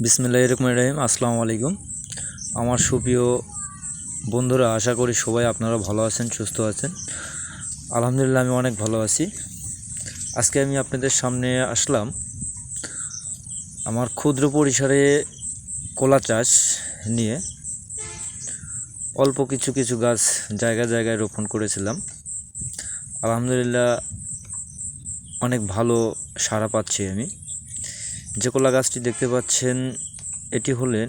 বিসমিল্লাহির রহমানির রহিম। আসসালামু আলাইকুম আমার সুপ্রিয় বন্ধুরা, আশা করি সবাই আপনারা ভালো আছেন, সুস্থ আছেন। আলহামদুলিল্লাহ আমি অনেক ভালো আছি। আজকে আমি আপনাদের সামনে আসলাম আমার ক্ষুদ্র পরিসরে কলা চাষ নিয়ে। অল্প কিছু কিছু গাছ জায়গায় জায়গায় রোপণ করেছিলাম। আলহামদুলিল্লাহ অনেক ভালো সাড়া পাচ্ছি আমি। যে কলা গাছটি দেখতে পাচ্ছেন এটি হলেন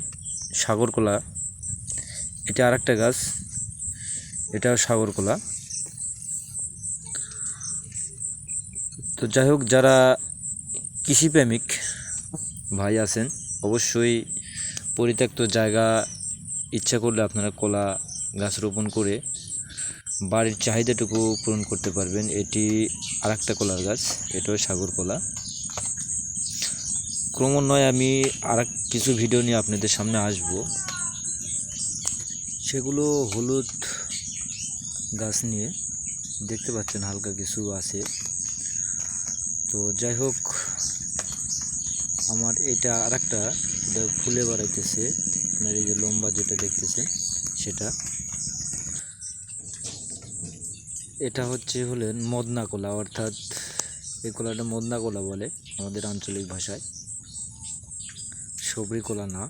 সাগর কলা। এটা আরেকটা গাছ, এটাও সাগর কলা। তো যাই হোক, যারা কৃষিপ্রেমিক ভাই আছেন অবশ্যই পরিত্যক্ত জায়গা ইচ্ছা করলে আপনারা কলা গাছ রোপণ করে বাড়ির চাহিদাটুকু পূরণ করতে পারবেন। এটি আরেকটা কলার গাছ, এটাও সাগর কলা। ক্রমান্বয়ে আমি কিছু ভিডিও নিয়ে আপনাদের সামনে আসব। সেগুলো হলুদ গাছ নিয়ে দেখতে পাচ্ছেন, হালকা কিছু আছে। তো যাই হোক, আমার এটা আরেকটা, এটা ফুলে বাড়াইতেছে। আপনার এই যে লম্বা যেটা দেখতেছেন সেটা, এটা হলেন মদনা কলা, অর্থাৎ এই কলাটা মদনা কলা বলে আমাদের আঞ্চলিক ভাষায়, সবরি কলা না।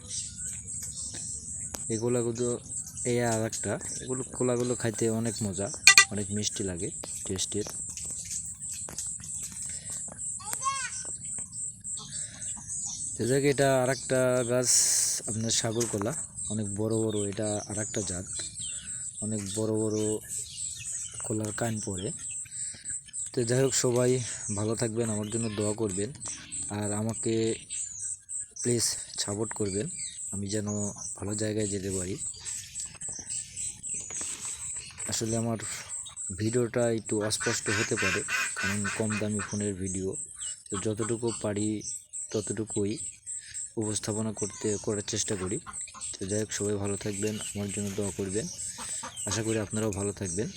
এই কলাগুলো এই আর একটা, এগুলো কলাগুলো খাইতে অনেক মজা, অনেক মিষ্টি লাগে, টেস্টের। যাকে এটা আরেকটা গাছ, আপনার সাগর কলা, অনেক বড় বড়। এটা আরেকটা জাত, অনেক বড় বড় কলার কান পড়ে। তো যাই হোক, সবাই ভালো থাকবেন, আমার জন্য দোয়া করবেন, আর আমাকে প্লিজ সাপোর্ট করবেন, আমি যেন ভালো জায়গায় যেতে পারি। আসলে আমার ভিডিওটা একটু অস্পষ্ট হতে পারে, কারণ কম দামি ফোনের ভিডিও। তো যতটুকু পারি ততটুকুই উপস্থাপনা করার চেষ্টা করি। তো যাই হোক, সবাই ভালো থাকবেন, আমার জন্য দোয়া করবেন। আশা করি আপনারাও ভালো থাকবেন।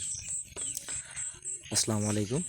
আসসালামু আলাইকুম।